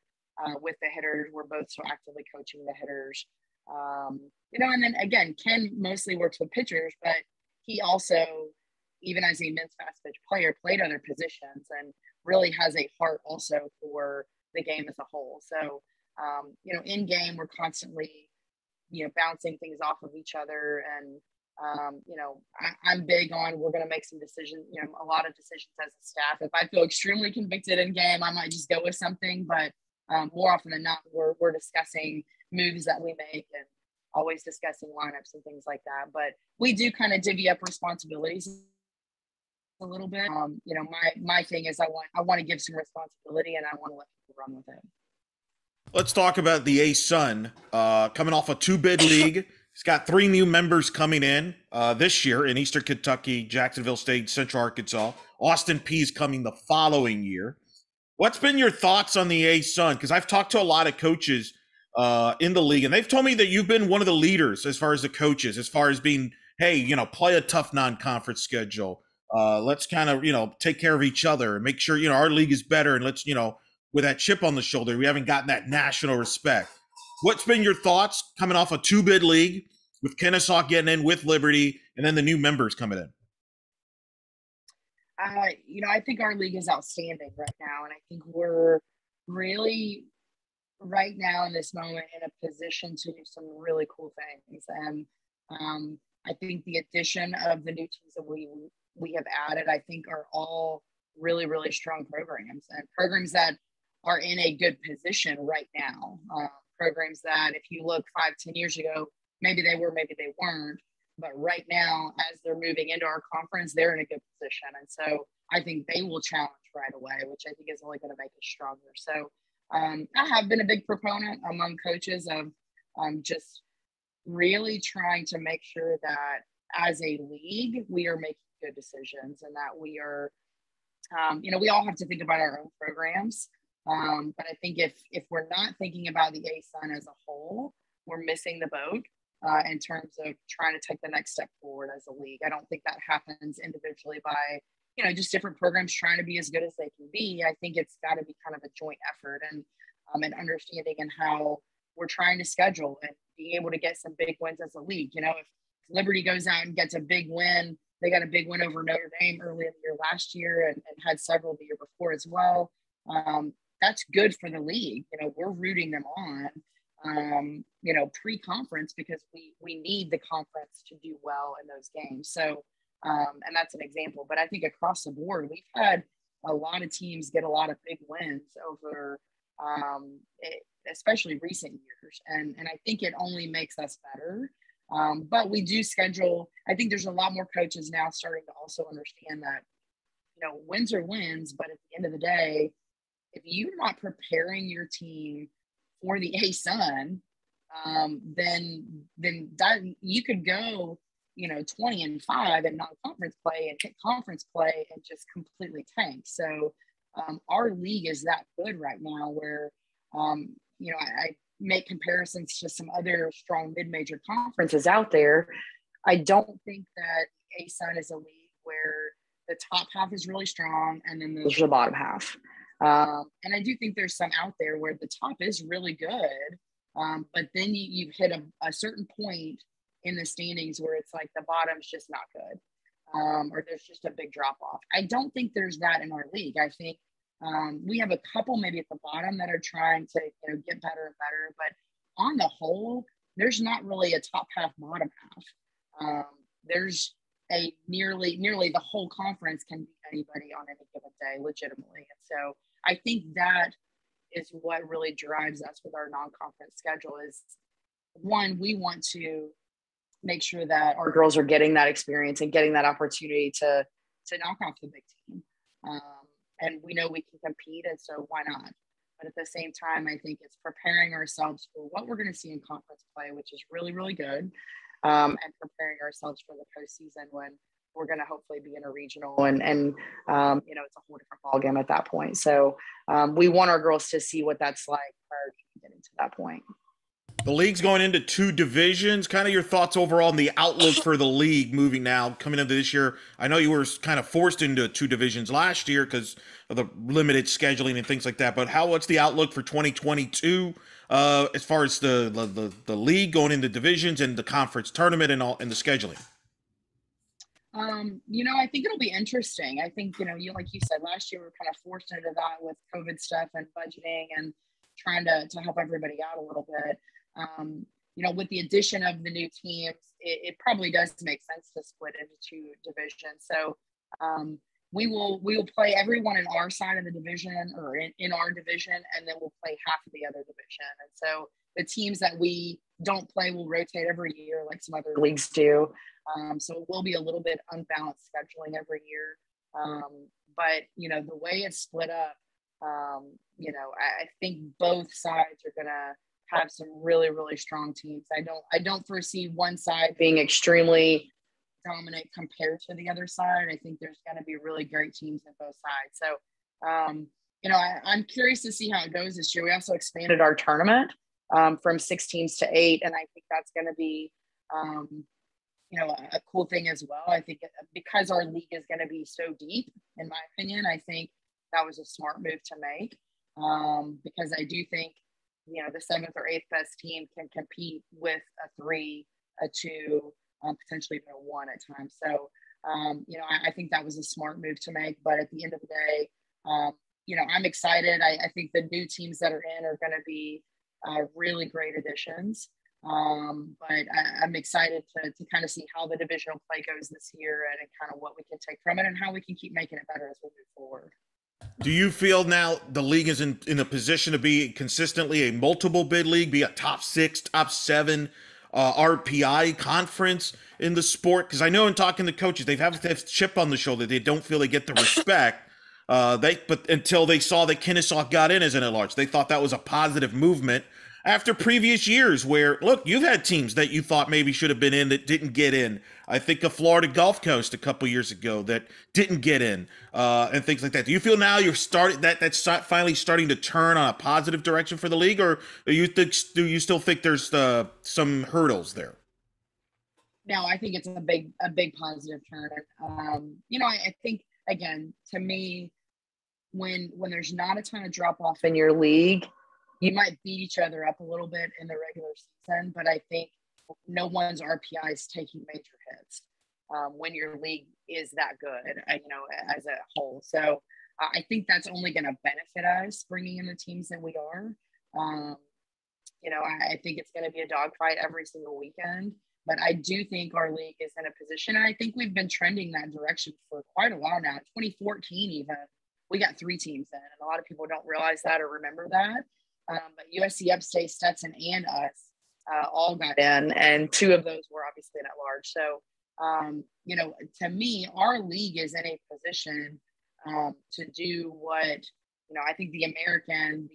with the hitters. We're both so actively coaching the hitters. You know, and then again, Ken mostly works with pitchers, but he also, even as a men's fast pitch player, played other positions and really has a heart also for the game as a whole. So, you know, in game, we're constantly, you know, bouncing things off of each other. And, you know, I'm big on, we're going to make some decisions, you know, a lot of decisions as a staff. If I feel extremely convicted in game, I might just go with something, but more often than not, we're discussing moves that we make and always discussing lineups and things like that. But we do kind of divvy up responsibilities a little bit. You know, my thing is I want to give some responsibility and I want to let people run with it. Let's talk about the A-Sun coming off a two-bid league. He's got 3 new members coming in this year in Eastern Kentucky, Jacksonville State, Central Arkansas. Austin Peay's coming the following year. What's been your thoughts on the A-Sun? Because I've talked to a lot of coaches in the league, and they've told me that you've been one of the leaders as far as the coaches, as far as being, hey, you know, play a tough non-conference schedule. Let's kind of, you know, take care of each other and make sure, you know, our league is better. And let's, you know, with that chip on the shoulder, we haven't gotten that national respect. What's been your thoughts coming off a 2-bid league with Kennesaw getting in with Liberty and then the new members coming in? You know, I think our league is outstanding right now. And I think we're really right now in this moment in a position to do some really cool things. And I think the addition of the new teams that we have added, I think are all really, really strong programs and programs that are in a good position right now. Programs that if you look 5-10 years ago, maybe they were, maybe they weren't. But right now, as they're moving into our conference, they're in a good position. And so I think they will challenge right away, which I think is only going to make us stronger. So I have been a big proponent among coaches of just really trying to make sure that as a league, we are making good decisions and that we are, you know, we all have to think about our own programs. But I think if we're not thinking about the A-Sun as a whole, we're missing the boat in terms of trying to take the next step forward as a league. I don't think that happens individually by, you know, just different programs trying to be as good as they can be. I think it's got to be kind of a joint effort and an understanding in how we're trying to schedule and being able to get some big wins as a league. You know, if Liberty goes out and gets a big win, they got a big win over Notre Dame early in the year last year and had several the year before as well. that's good for the league. We're rooting them on, pre-conference, because we need the conference to do well in those games. So, and that's an example. But I think across the board, we've had a lot of teams get a lot of big wins over, especially recent years. And I think it only makes us better. But we do schedule. I think there's a lot more coaches now starting to also understand that, wins are wins, but at the end of the day, if you're not preparing your team for the ASUN, then that you could go, 20-5 in non-conference play and hit conference play and just completely tank. So our league is that good right now where, I make comparisons to some other strong mid-major conferences out there. I don't think that ASUN is a league where the top half is really strong and then there's the bottom half. And I do think there's some out there where the top is really good, but then you hit a certain point in the standings where it's like the bottom's just not good, or there's just a big drop off. I don't think there's that in our league. I think we have a couple maybe at the bottom that are trying to get better and better, but on the whole, there's not really a top half, bottom half. There's a nearly the whole conference can beat anybody on any given day legitimately. And so I think that is what really drives us with our non-conference schedule is, one, we want to make sure that our girls are getting that experience and getting that opportunity to knock off the big team. And we know we can compete, and so why not? But at the same time, I think it's preparing ourselves for what we're going to see in conference play, which is really, really good, and preparing ourselves for the postseason when we're going to hopefully be in a regional and it's a whole different ballgame at that point. So we want our girls to see what that's like prior to getting to that point. The league's going into 2 divisions. Kind of your thoughts overall on the outlook for the league moving now, coming into this year. I know you were kind of forced into 2 divisions last year because of the limited scheduling and things like that. But what's the outlook for 2022 as far as the league going into divisions and the conference tournament and the scheduling? I think it'll be interesting. I think, like you said, last year we were kind of forced into that with COVID stuff and budgeting and trying to help everybody out a little bit. With the addition of the new teams, it probably does make sense to split into 2 divisions. So we will play everyone in our side of the division or in our division, and then we'll play half of the other division. And so the teams that we don't play will rotate every year like some other leagues do. So it will be a little bit unbalanced scheduling every year. But, the way it's split up, I think both sides are going to have some really, really strong teams. I don't foresee one side being extremely dominant compared to the other side. I think there's going to be really great teams on both sides. So, I'm curious to see how it goes this year. We also expanded our tournament from 6 teams to 8, and I think that's going to be, a cool thing as well. I think because our league is going to be so deep, in my opinion, I think that was a smart move to make, because I do think, the 7th or 8th best team can compete with a 3, a 2, potentially even a 1 at times. So, I think that was a smart move to make. But at the end of the day, I'm excited. I think the new teams that are in are going to be really great additions. But I'm excited to kind of see how the divisional play goes this year and kind of what we can take from it and how we can keep making it better as we move forward. Do you feel now the league is in a position to be consistently a multiple bid league, be a top 6, top 7 RPI conference in the sport? Because I know in talking to coaches, they have a chip on the shoulder. They don't feel they get the respect. But until they saw that Kennesaw got in as an at-large, they thought that was a positive movement. After previous years where, look, you've had teams that you thought maybe should have been in that didn't get in. I think of Florida Gulf Coast a couple years ago that didn't get in, and things like that. Do you feel now that's finally starting to turn on a positive direction for the league, or do you still think there's some hurdles there? No, I think it's a big positive turn. I think, again, to me, when there's not a ton of drop off in your league, you might beat each other up a little bit in the regular season, but I think no one's RPI is taking major hits when your league is that good, as a whole. So I think that's only going to benefit us bringing in the teams that we are. Um, I think it's going to be a dogfight every single weekend. But I do think our league is in a position, and I think we've been trending that direction for quite a while now. 2014 even, we got 3 teams in, and a lot of people don't realize that or remember that. But USC, Upstate, Stetson, and us all got in, and 2 of those were obviously at large. So, to me, our league is in a position to do what, I think the American,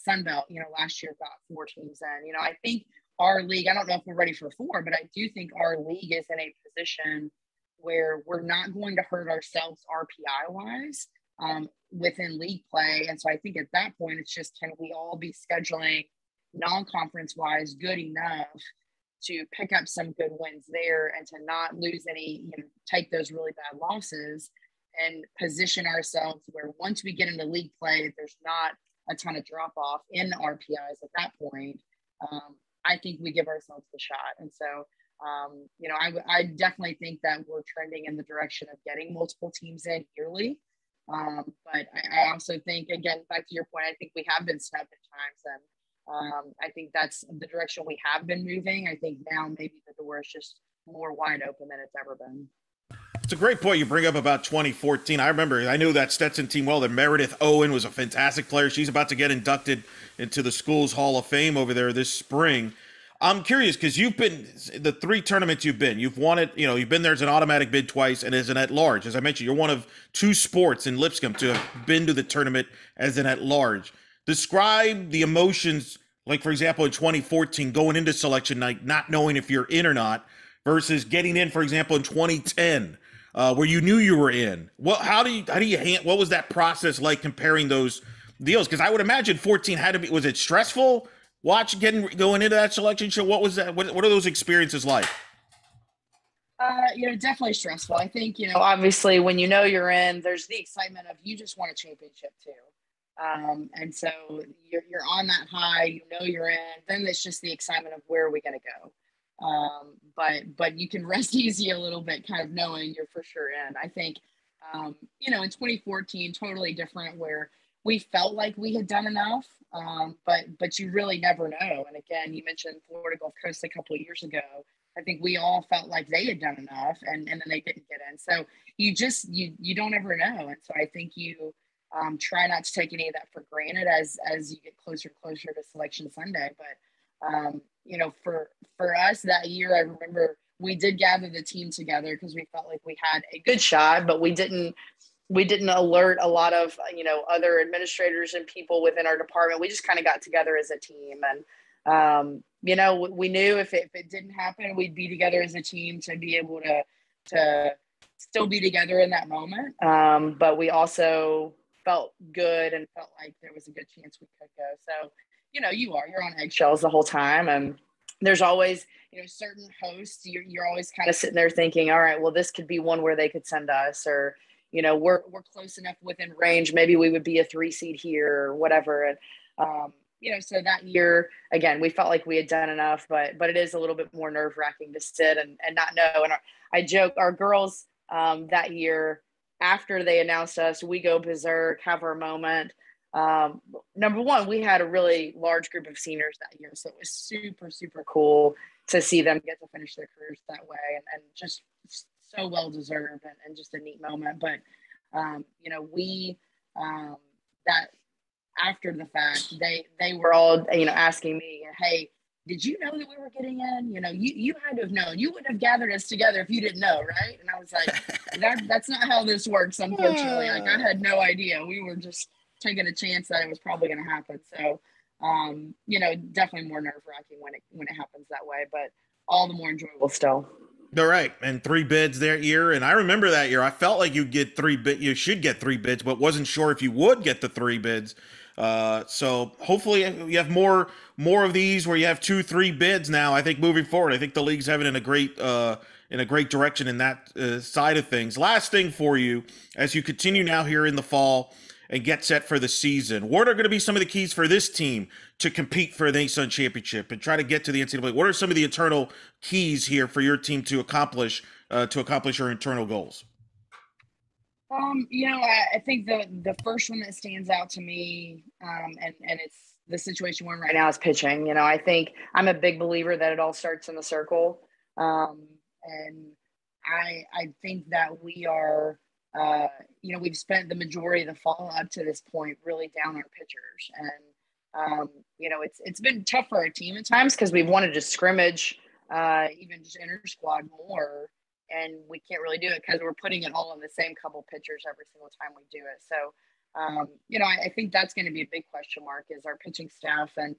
Sun Belt, last year got 4 teams in. I think our league, I don't know if we're ready for 4, but I do think our league is in a position where we're not going to hurt ourselves RPI wise within league play. And so I think at that point, it's just, can we all be scheduling non-conference wise good enough to pick up some good wins there and to not lose any, take those really bad losses and position ourselves where once we get into league play, there's not a ton of drop off in RPIs at that point. I think we give ourselves the shot. And so, I definitely think that we're trending in the direction of getting multiple teams in yearly. But I also think, again, back to your point, I think we have been snubbed at times. And I think that's the direction we have been moving. I think now maybe the door is just more wide open than it's ever been. It's a great point you bring up about 2014. I knew that Stetson team well. That Meredith Owen was a fantastic player. She's about to get inducted into the school's Hall of Fame over there this spring. I'm curious because you've been the 3 tournaments you've won it. You've been there as an automatic bid twice and as an at-large. As I mentioned, you're one of 2 sports in Lipscomb to have been to the tournament as an at-large. Describe the emotions, like for example in 2014, going into selection night, not knowing if you're in or not, versus getting in, for example, in 2010. Where you knew you were in. What was that process like comparing those deals? Because I would imagine 14 had to be. Was it stressful? Going into that selection show. What was that? What are those experiences like? Definitely stressful. I think obviously when you're in, there's the excitement of you just won a championship too, and so you're on that high. You're in. Then it's just the excitement of where are we going to go. But you can rest easy a little bit, kind of knowing you're for sure in. I think, in 2014, totally different where we felt like we had done enough, but you really never know. And again, you mentioned Florida Gulf Coast a couple of years ago. I think we all felt like they had done enough, and then they didn't get in. So you don't ever know. And so I think you try not to take any of that for granted as you get closer and closer to Selection Sunday. But for us that year, I remember we did gather the team together because we felt like we had a good shot, but we didn't alert a lot of, other administrators and people within our department. We just kind of got together as a team. And, we knew if it didn't happen, we'd be together as a team to be able to still be together in that moment. But we also felt good and felt like there was a good chance we could go. So, you're on eggshells the whole time. And there's always, certain hosts, you're always kind of sitting there thinking, all right, well, this could be one where they could send us, or, we're close enough within range. Maybe we would be a 3 seed here or whatever. And, so that year, again, we felt like we had done enough, but it is a little bit more nerve wracking to sit and not know. And I joke, our girls that year, after they announced us, we go berserk, have our moment. Number one, we had a really large group of seniors that year, so it was super, super cool to see them get to finish their careers that way, and just so well deserved and just a neat moment. But we that after the fact, they were all asking me, hey, did you know that we were getting in? You had to have known. You wouldn't have gathered us together if you didn't know, right? And I was like, that's not how this works, unfortunately. Like, I had no idea. We were just taking a chance that it was probably going to happen. So, definitely more nerve wracking when it happens that way, but all the more enjoyable still. All right. And 3 bids that year. And I remember that year, I felt like you should get 3 bids, but wasn't sure if you would get the 3 bids. So hopefully you have more of these where you have 2, 3 bids now. I think moving forward, I think the league's headed in a great direction in that side of things. Last thing for you, as you continue now here in the fall and get set for the season, what are going to be some of the keys for this team to compete for the ASUN championship and try to get to the NCAA? What are some of the internal keys here for your team to accomplish your internal goals? I think the first one that stands out to me, and it's the situation we're in right now is pitching. I think I'm a big believer that it all starts in the circle, and I think that we are, we've spent the majority of the fall up to this point really down our pitchers, and it's been tough for our team at times because we've wanted to scrimmage, even just inter squad more, and we can't really do it because we're putting it all in the same couple pitchers every single time we do it. So, I think that's going to be a big question mark is our pitching staff, and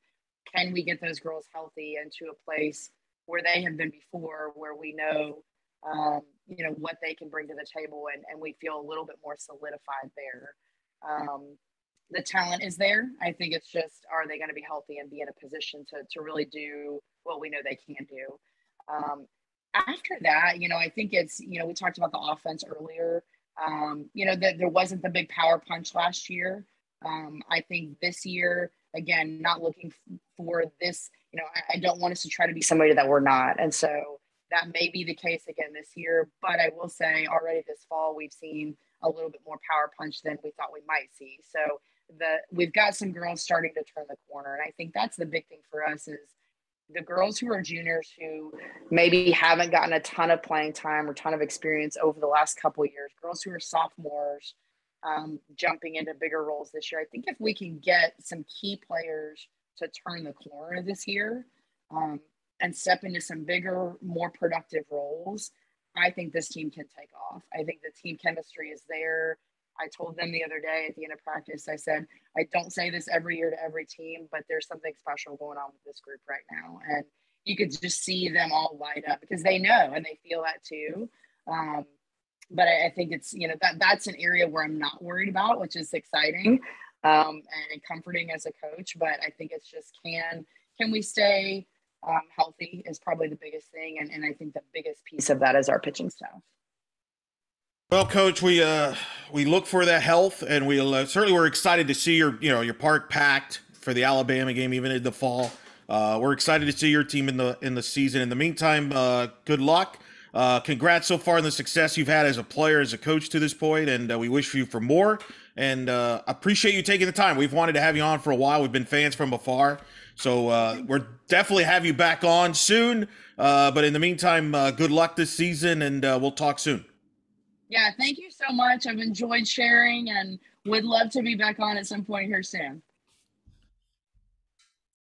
can we get those girls healthy into a place where they have been before, where we know, what they can bring to the table, and we feel a little bit more solidified there. The talent is there. I think it's just, are they going to be healthy and be in a position to really do what we know they can do? After that, I think it's, we talked about the offense earlier, that there wasn't the big power punch last year. I think this year, again, not looking for this, I don't want us to try to be somebody that we're not. And so that may be the case again this year, but I will say already this fall, we've seen a little bit more power punch than we thought we might see. So we've got some girls starting to turn the corner. And I think that's the big thing for us is the girls who are juniors who maybe haven't gotten a ton of playing time or ton of experience over the last couple of years, girls who are sophomores, jumping into bigger roles this year. I think if we can get some key players to turn the corner this year, and step into some bigger, more productive roles, I think this team can take off. I think the team chemistry is there. I told them the other day at the end of practice, I said, I don't say this every year to every team, but there's something special going on with this group right now. And you could just see them all light up because they know and they feel that too. But I think it's, that's an area where I'm not worried about, which is exciting, and comforting as a coach. But I think it's just, can we stay healthy is probably the biggest thing. And I think the biggest piece of that is our pitching staff. Well, Coach, we look for that health, and we certainly we're excited to see your park packed for the Alabama game, even in the fall. We're excited to see your team in the season. In the meantime, good luck. Congrats so far on the success you've had as a player, as a coach to this point, and we wish you for more. And appreciate you taking the time. We've wanted to have you on for a while. We've been fans from afar, so we're definitely have you back on soon. But in the meantime, good luck this season, and we'll talk soon. Yeah, thank you so much. I've enjoyed sharing and would love to be back on at some point here soon.